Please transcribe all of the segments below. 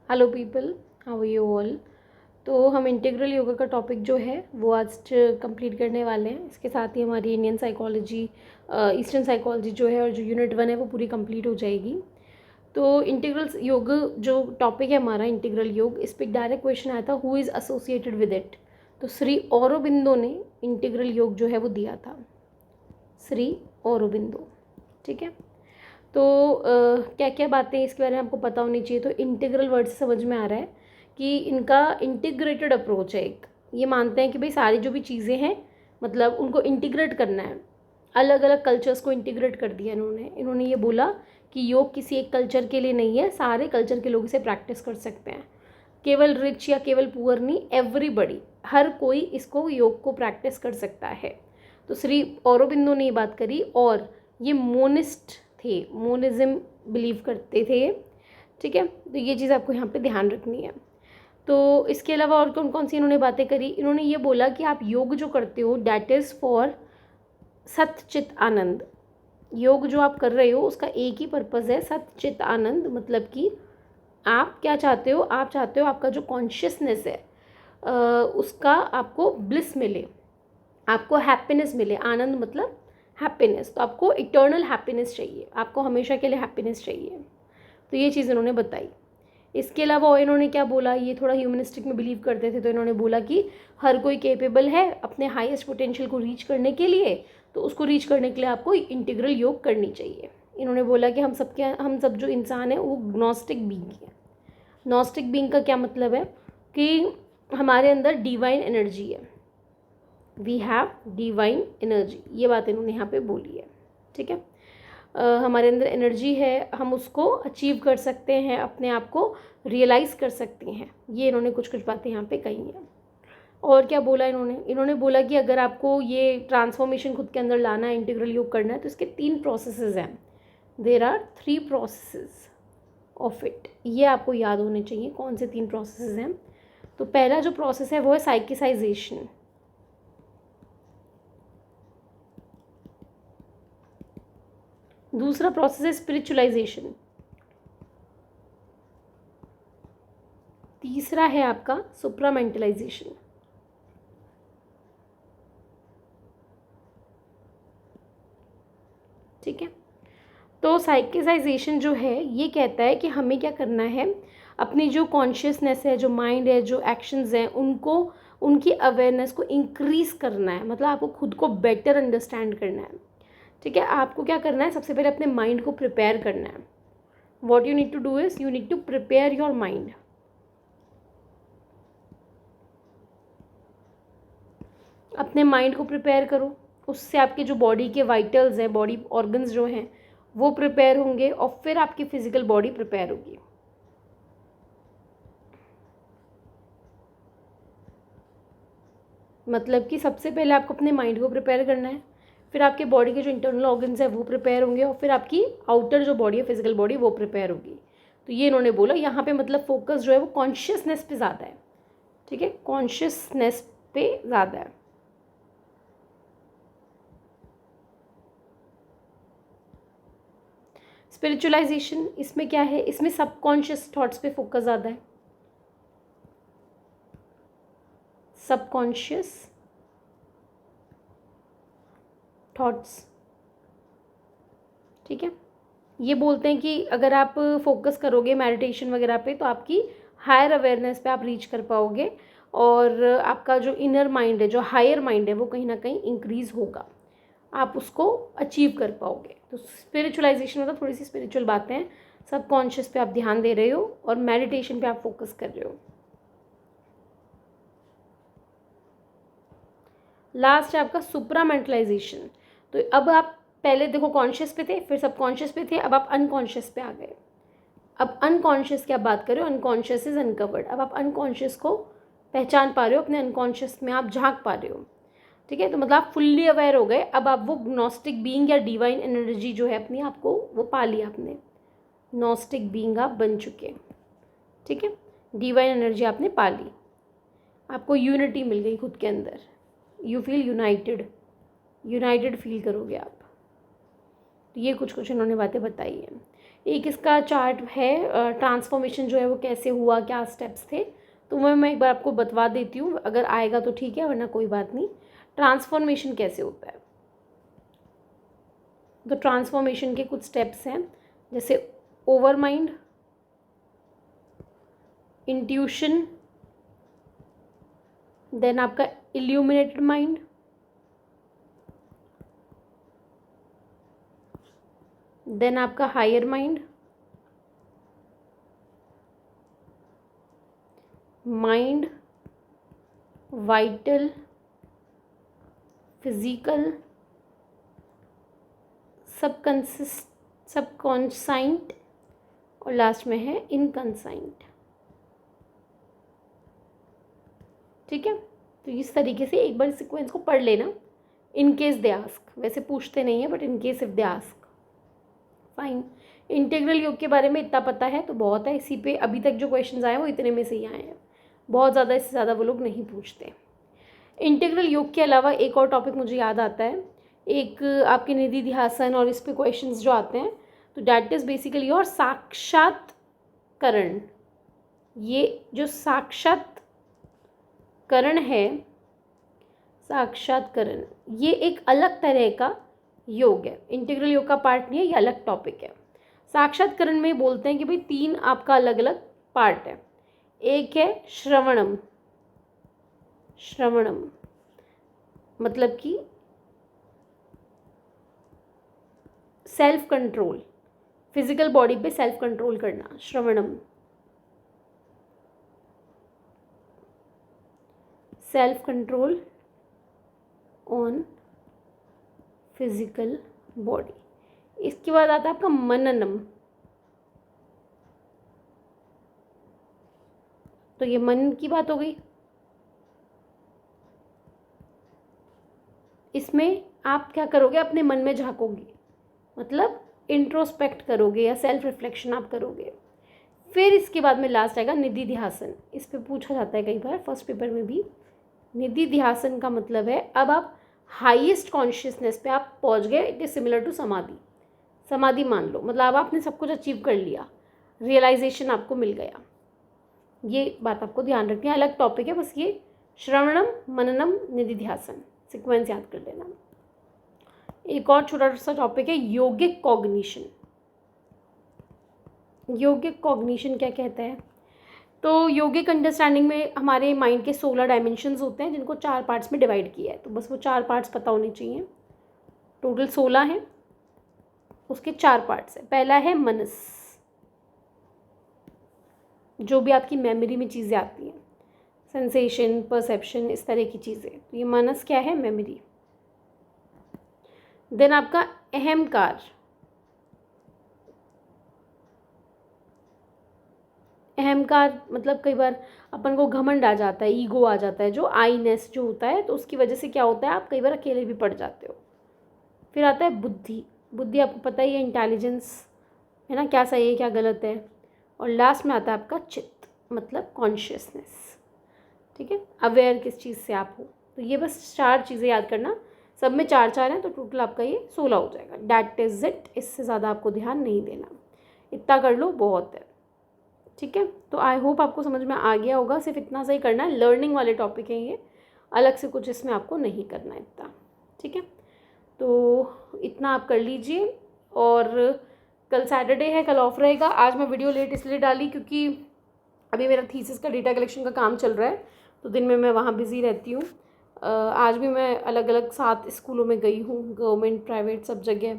Hello people, how are you all. तो हम integral yoga का टॉपिक जो है वो आज कंप्लीट करने वाले हैं। इसके साथ ही हमारी इंडियन साइकोलॉजी, ईस्टर्न साइकोलॉजी जो है और जो यूनिट 1 है वो पूरी कंप्लीट हो जाएगी। तो इंटीग्रल योग जो टॉपिक है हमारा, इंटीग्रल योग, इस पर डायरेक्ट क्वेश्चन आया था, who is associated with it. तो श्री औरोबिंदो ने इंटीग्रल योग जो है वो दिया था, श्री औरोबिंदो। ठीक है। तो क्या क्या बातें इसके बारे में आपको पता होनी चाहिए। तो इंटीग्रल वर्ड से समझ में आ रहा है कि इनका इंटीग्रेटेड अप्रोच है। एक ये मानते हैं कि भाई सारी जो भी चीज़ें हैं मतलब उनको इंटीग्रेट करना है। अलग अलग कल्चर्स को इंटीग्रेट कर दिया इन्होंने ये बोला कि योग किसी एक कल्चर के लिए नहीं है, सारे कल्चर के लोग इसे प्रैक्टिस कर सकते हैं। केवल रिच या केवल पुअर नहीं, एवरीबडी, हर कोई इसको योग को प्रैक्टिस कर सकता है। तो श्री औरोबिंदो ने ये बात करी। और ये मोनिस्ट थे, मोनिज्म बिलीव करते थे। ठीक है, तो ये चीज़ आपको यहाँ पे ध्यान रखनी है। तो इसके अलावा और कौन कौन सी इन्होंने बातें करी। इन्होंने ये बोला कि आप योग जो करते हो डैट इज़ फॉर सतचित आनंद। योग जो आप कर रहे हो उसका एक ही पर्पज़ है, सतचित आनंद। मतलब कि आप क्या चाहते हो, आप चाहते हो आपका जो कॉन्शियसनेस है उसका आपको ब्लिस मिले, आपको हैप्पीनेस मिले। आनंद मतलब हैप्पीनेस। तो आपको इटर्नल हैप्पीनेस चाहिए, आपको हमेशा के लिए हैप्पीनेस चाहिए। तो ये चीज़ इन्होंने बताई। इसके अलावा और इन्होंने क्या बोला, ये थोड़ा ह्यूमनिस्टिक में बिलीव करते थे। तो इन्होंने बोला कि हर कोई कैपेबल है अपने हाईएस्ट पोटेंशियल को रीच करने के लिए। तो उसको रीच करने के लिए आपको इंटीग्रल योग करनी चाहिए। इन्होंने बोला कि हम सब जो इंसान है वो ग्नोस्टिक बीइंग है। ग्नोस्टिक बीइंग का क्या मतलब है कि हमारे अंदर डिवाइन एनर्जी है, वी हैव डिवाइन एनर्जी। ये बात इन्होंने यहाँ पे बोली है। ठीक है, हमारे अंदर एनर्जी है, हम उसको अचीव कर सकते हैं, अपने आप को रियलाइज़ कर सकते हैं। ये इन्होंने कुछ कुछ बातें यहाँ पे कही हैं। और क्या बोला इन्होंने बोला कि अगर आपको ये ट्रांसफॉर्मेशन खुद के अंदर लाना है, इंटीग्रल योग करना है, तो इसके 3 प्रोसेसेस हैं। There are 3 processes of it. ये आपको याद होने चाहिए कौन से 3 प्रोसेसेस हैं। तो पहला जो प्रोसेस है वो है साइकिसाइजेशन। दूसरा प्रोसेस है स्पिरिचुअलाइजेशन। तीसरा है आपका सुप्रामेंटलाइजेशन। ठीक है, तो साइकिसाइजेशन जो है ये कहता है कि हमें क्या करना है, अपनी जो कॉन्शियसनेस है, जो माइंड है, जो एक्शंस हैं, उनको, उनकी अवेयरनेस को इंक्रीज करना है। मतलब आपको खुद को बेटर अंडरस्टैंड करना है। ठीक है, आपको क्या करना है, सबसे पहले अपने माइंड को प्रिपेयर करना है। What you need to do is you need to prepare your mind. अपने माइंड को प्रिपेयर करो, उससे आपके जो बॉडी के वाइटल्स हैं, बॉडी ऑर्गन्स जो हैं वो प्रिपेयर होंगे और फिर आपकी फिजिकल बॉडी प्रिपेयर होगी। मतलब कि सबसे पहले आपको अपने माइंड को प्रिपेयर करना है, फिर आपके बॉडी के जो इंटरनल ऑर्गन्स हैं वो प्रिपेयर होंगे और फिर आपकी आउटर जो बॉडी है, फिजिकल बॉडी, वो प्रिपेयर होगी। तो ये इन्होंने बोला यहाँ पे मतलब फोकस जो है वो कॉन्शियसनेस पे ज़्यादा है। ठीक है, कॉन्शियसनेस पे ज़्यादा है। स्पिरिचुअलाइजेशन, इसमें क्या है, इसमें सबकॉन्शियस थॉट्स पे फोकस ज़्यादा है। Subconscious thoughts. ठीक है, ये बोलते हैं कि अगर आप फोकस करोगे मेडिटेशन वगैरह पे तो आपकी हायर अवेयरनेस पे आप रीच कर पाओगे और आपका जो इनर माइंड है, जो हायर माइंड है, वो कहीं ना कहीं इंक्रीज होगा, आप उसको अचीव कर पाओगे। तो स्पिरिचुअलाइजेशन मतलब थोड़ी सी स्पिरिचुअल बातें, सबकॉन्शियस पे आप ध्यान दे रहे हो और मेडिटेशन पे आप फोकस कर रहे हो। लास्ट है आपका सुप्रामेंटलाइजेशन। तो अब आप पहले देखो कॉन्शियस पे थे, फिर सबकॉन्शियस पे थे, अब आप अनकॉन्शियस पे आ गए। अब अनकॉन्शियस की आप बात कर रहे हो, अनकॉन्शियस इज अनकवर्ड। अब आप अनकॉन्शियस को पहचान पा रहे हो, अपने अनकॉन्शियस में आप झांक पा रहे हो। ठीक है, तो मतलब आप फुल्ली अवेयर हो गए। अब आप वो ग्नोस्टिक बीइंग या डिवाइन एनर्जी जो है अपनी, आपको वो पा लिया, आपने ग्नोस्टिक बीइंग आप बन चुके। ठीक है, डिवाइन एनर्जी आपने पा ली, आपको यूनिटी मिल गई खुद के अंदर। You feel United, United feel करोगे आप। तो ये कुछ कुछ इन्होंने बातें बताई हैं। एक इसका चार्ट है, ट्रांसफॉर्मेशन जो है वो कैसे हुआ, क्या स्टेप्स थे, तो मैं एक बार आपको बतवा देती हूँ, अगर आएगा तो ठीक है वरना कोई बात नहीं। ट्रांसफॉर्मेशन कैसे होता है, तो ट्रांसफॉर्मेशन के कुछ स्टेप्स हैं, जैसे ओवर माइंड, इंट्यूशन, देन आपका इल्यूमिनेटेड माइंड, देन आपका higher mind, mind, vital, physical, subconscient और लास्ट में है इनकॉन्साइंट। ठीक है, तो इस तरीके से एक बार सीक्वेंस को पढ़ लेना, इन केस दे आस्क, वैसे पूछते नहीं है but in case if they ask. Fine, integral योग के बारे में इतना पता है तो बहुत है, इसी पे अभी तक जो क्वेश्चंस आए वो इतने में से ही आए हैं, बहुत ज़्यादा, इससे ज़्यादा वो लोग नहीं पूछते। इंटीग्रल योग के अलावा एक और टॉपिक मुझे याद आता है, एक आपके निधि ध्यासन और इस पे क्वेश्चंस जो आते हैं, तो डैट इज़ बेसिकली और साक्षात्करण। ये जो साक्षात्करण है, साक्षात्करण ये एक अलग तरह का योग है, इंटीग्रल योग का पार्ट नहीं है, ये अलग टॉपिक है। साक्षात्करण में बोलते हैं कि भाई 3 आपका अलग अलग पार्ट है। एक है श्रवणम, श्रवणम मतलब कि सेल्फ कंट्रोल, फिजिकल बॉडी पे सेल्फ कंट्रोल करना, श्रवणम, self control on physical body. इसके बाद आता है आपका मननम, तो ये मन की बात हो गई। इसमें आप क्या करोगे, अपने मन में झांकोगे, मतलब इंट्रोस्पेक्ट करोगे या सेल्फ रिफ्लेक्शन आप करोगे। फिर इसके बाद में लास्ट आएगा निधि ध्यासन, इस पे पूछा जाता है कई बार फर्स्ट पेपर में भी। निधि ध्यासन का मतलब है अब आप हाईएस्ट कॉन्शियसनेस पे आप पहुंच गए, इट इज सिमिलर टू समाधि, समाधि मान लो, मतलब अब आपने सब कुछ अचीव कर लिया, रियलाइजेशन आपको मिल गया। ये बात आपको ध्यान रखनी है, अलग टॉपिक है, बस ये श्रवणम, मननम, निधि ध्यासन सीक्वेंस याद कर लेना। एक और छोटा सा टॉपिक है योगिक कॉग्निशन। योगिक कॉग्निशन क्या कहता है, तो योगिक अंडरस्टैंडिंग में हमारे माइंड के 16 डायमेंशंस होते हैं, जिनको 4 पार्ट्स में डिवाइड किया है, तो बस वो 4 पार्ट्स पता होने चाहिए। टोटल 16 हैं, उसके 4 पार्ट्स हैं। पहला है मनस, जो भी आपकी मेमोरी में चीज़ें आती हैं, सेंसेशन, परसेप्शन, इस तरह की चीज़ें, तो ये मनस क्या है, मेमोरी। देन आपका अहंकार, अहंकार मतलब कई बार अपन को घमंड आ जाता है, ईगो आ जाता है, जो आईनेस जो होता है, तो उसकी वजह से क्या होता है, आप कई बार अकेले भी पड़ जाते हो। फिर आता है बुद्धि, बुद्धि आपको पता ही है, इंटेलिजेंस है ना, क्या सही है क्या गलत है। और लास्ट में आता है आपका चित्त, मतलब कॉन्शियसनेस। ठीक है, अवेयर किस चीज़ से आप हो। तो ये बस 4 चीज़ें याद करना, सब में 4-4 हैं, तो टोटल आपका ये 16 हो जाएगा। डैट इज़ इट, इससे ज़्यादा आपको ध्यान नहीं देना, इतना कर लो बहुत है। ठीक है, तो आई होप आपको समझ में आ गया होगा, सिर्फ इतना सा ही करना है, लर्निंग वाले टॉपिक हैं ये, अलग से कुछ इसमें आपको नहीं करना है इतना। ठीक है, तो इतना आप कर लीजिए। और कल सैटरडे है, कल ऑफ रहेगा। आज मैं वीडियो लेट इसलिए डाली क्योंकि अभी मेरा थीसिस का डेटा कलेक्शन का काम चल रहा है, तो दिन में मैं वहाँ बिज़ी रहती हूँ। आज भी मैं अलग अलग 7 स्कूलों में गई हूँ, गवर्नमेंट प्राइवेट सब जगह,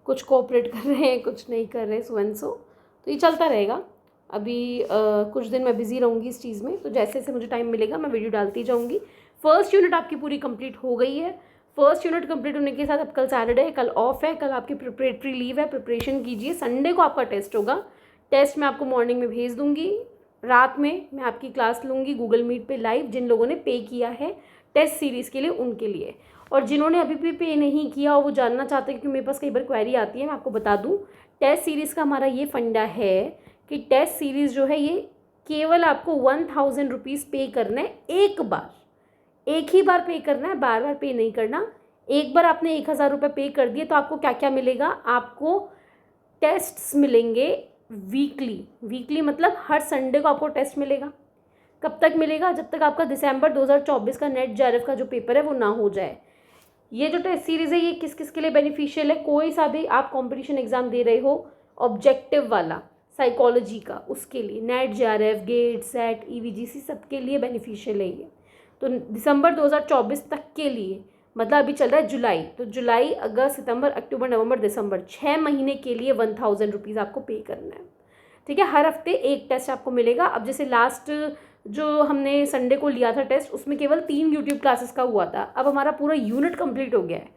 कुछ कोऑपरेट कर रहे हैं, कुछ नहीं कर रहे, सो एंड सो, तो ये चलता रहेगा। अभी कुछ दिन मैं बिज़ी रहूँगी इस चीज़ में, तो जैसे जैसे मुझे टाइम मिलेगा मैं वीडियो डालती जाऊँगी। फर्स्ट यूनिट आपकी पूरी कंप्लीट हो गई है। फर्स्ट यूनिट कंप्लीट होने के साथ अब कल सैटरडे है, कल ऑफ है, कल आपकी प्रिपरेटरी लीव है, प्रिपरेशन कीजिए। संडे को आपका टेस्ट होगा, टेस्ट मैं आपको मॉर्निंग में भेज दूँगी, रात में मैं आपकी क्लास लूँगी गूगल मीट पे लाइव। जिन लोगों ने पे किया है टेस्ट सीरीज़ के लिए उनके लिए, और जिन्होंने अभी भी पे नहीं किया और वो जानना चाहते हैं, क्योंकि मेरे पास कई बार क्वेरी आती है, मैं आपको बता दूँ, टेस्ट सीरीज़ का हमारा ये फंडा है कि टेस्ट सीरीज़ जो है ये केवल आपको 1000 रुपीज़ पे करना है, एक बार, एक ही बार पे करना है, बार बार पे नहीं करना। एक बार आपने 1000 रुपये पे कर दिए तो आपको क्या क्या मिलेगा, आपको टेस्ट्स मिलेंगे वीकली मतलब हर संडे को आपको टेस्ट मिलेगा। कब तक मिलेगा? जब तक आपका दिसंबर 2024 का नेट जेआरएफ का जो पेपर है वो ना हो जाए। ये जो टेस्ट सीरीज़ है ये किस किस के लिए बेनिफिशियल है? कोई सा भी आप कंपटीशन एग्जाम दे रहे हो ऑब्जेक्टिव वाला साइकोलॉजी का, उसके लिए net JRF get set EVGC सबके लिए बेनिफिशियल है ये। तो दिसंबर 2024 तक के लिए, मतलब अभी चल रहा है जुलाई, तो जुलाई अगस्त सितंबर अक्टूबर नवंबर दिसंबर 6 महीने के लिए 1000 रुपीज़ आपको पे करना है। ठीक है, हर हफ्ते एक टेस्ट आपको मिलेगा। अब जैसे लास्ट जो हमने संडे को लिया था टेस्ट, उसमें केवल 3 यूट्यूब क्लासेस का हुआ था। अब हमारा पूरा यूनिट कंप्लीट हो गया है,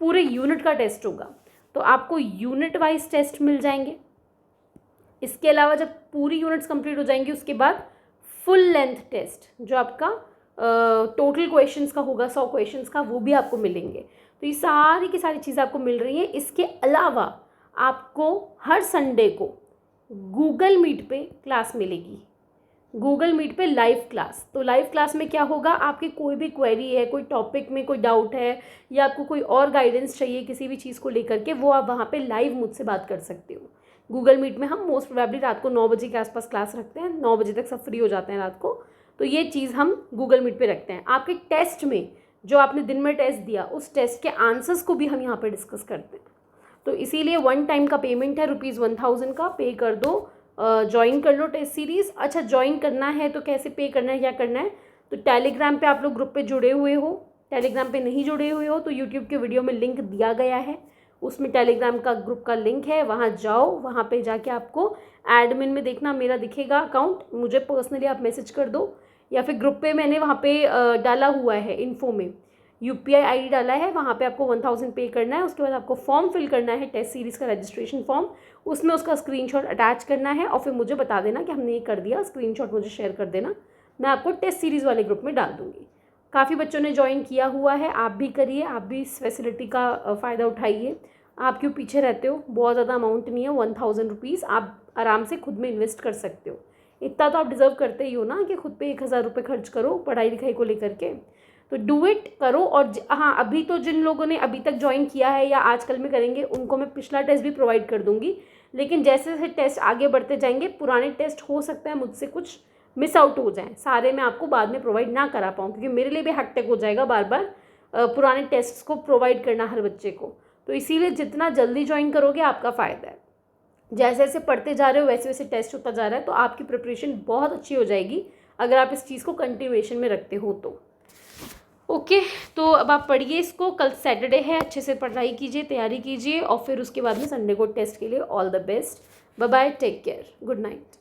पूरे यूनिट का टेस्ट होगा, तो आपको यूनिट वाइज टेस्ट मिल जाएंगे। इसके अलावा जब पूरी यूनिट्स कंप्लीट हो जाएंगी उसके बाद फुल लेंथ टेस्ट जो आपका टोटल क्वेश्चंस का होगा 100 क्वेश्चंस का, वो भी आपको मिलेंगे। तो ये सारी की सारी चीज़ें आपको मिल रही हैं। इसके अलावा आपको हर संडे को गूगल मीट पे क्लास मिलेगी, गूगल मीट पे लाइव क्लास। तो लाइव क्लास में क्या होगा, आपकी कोई भी क्वेरी है, कोई टॉपिक में कोई डाउट है या आपको कोई और गाइडेंस चाहिए किसी भी चीज़ को लेकर के, वो आप वहाँ पे लाइव मुझसे बात कर सकते हो। गूगल मीट में हम मोस्ट प्रोबेबली रात को 9 बजे के आसपास क्लास रखते हैं, 9 बजे तक सब फ्री हो जाते हैं रात को। तो ये चीज़ हम गूगल मीट पे रखते हैं। आपके टेस्ट में जो आपने दिन में टेस्ट दिया उस टेस्ट के आंसर्स को भी हम यहाँ पे डिस्कस करते हैं। तो इसीलिए 1 टाइम का पेमेंट है ₹1000 का, पे कर दो, ज्वाइन कर लो टेस्ट सीरीज़। अच्छा, ज्वाइन करना है तो कैसे पे करना है, क्या करना है? तो टेलीग्राम पे आप लोग ग्रुप पे जुड़े हुए हो, टेलीग्राम पे नहीं जुड़े हुए हो तो यूट्यूब के वीडियो में लिंक दिया गया है, उसमें टेलीग्राम का ग्रुप का लिंक है, वहाँ जाओ, वहाँ पे जाके आपको एडमिन में देखना मेरा दिखेगा अकाउंट, मुझे पर्सनली आप मैसेज कर दो, या फिर ग्रुप पे मैंने वहाँ पे डाला हुआ है इन्फो में UPI ID डाला है, वहाँ पे आपको 1000 पे करना है। उसके बाद आपको फॉर्म फिल करना है टेस्ट सीरीज़ का रजिस्ट्रेशन फॉर्म, उसमें उसका स्क्रीनशॉट अटैच करना है और फिर मुझे बता देना कि हमने ये कर दिया, स्क्रीनशॉट मुझे शेयर कर देना, मैं आपको टेस्ट सीरीज़ वाले ग्रुप में डाल दूँगी। काफ़ी बच्चों ने ज्वाइन किया हुआ है, आप भी करिए, आप भी इस फैसिलिटी का फ़ायदा उठाइए। आप क्यों पीछे रहते हो? बहुत ज़्यादा अमाउंट नहीं है, 1000 रुपीज़ आप आराम से खुद में इन्वेस्ट कर सकते हो। इतना तो आप डिज़र्व करते ही हो ना कि खुद पे 1000 रुपये खर्च करो पढ़ाई लिखाई को लेकर के। तो डू इट, करो। और हाँ, अभी तो जिन लोगों ने अभी तक ज्वाइन किया है या आजकल में करेंगे उनको मैं पिछला टेस्ट भी प्रोवाइड कर दूंगी, लेकिन जैसे जैसे टेस्ट आगे बढ़ते जाएंगे पुराने टेस्ट हो सकता है मुझसे कुछ मिस आउट हो जाएं, सारे मैं आपको बाद में प्रोवाइड ना करा पाऊँ, क्योंकि मेरे लिए भी हेक्टिक हो जाएगा बार बार पुराने टेस्ट को प्रोवाइड करना हर बच्चे को। तो इसीलिए जितना जल्दी ज्वाइन करोगे आपका फ़ायदा है। जैसे जैसे पढ़ते जा रहे हो वैसे वैसे टेस्ट होता जा रहा है, तो आपकी प्रिपरेशन बहुत अच्छी हो जाएगी अगर आप इस चीज़ को कंटिन्यूएशन में रखते हो तो। ओके, तो अब आप पढ़िए इसको, कल सैटरडे है, अच्छे से पढ़ाई कीजिए, तैयारी कीजिए और फिर उसके बाद में संडे को टेस्ट के लिए all the best. Bye bye, take care, good night.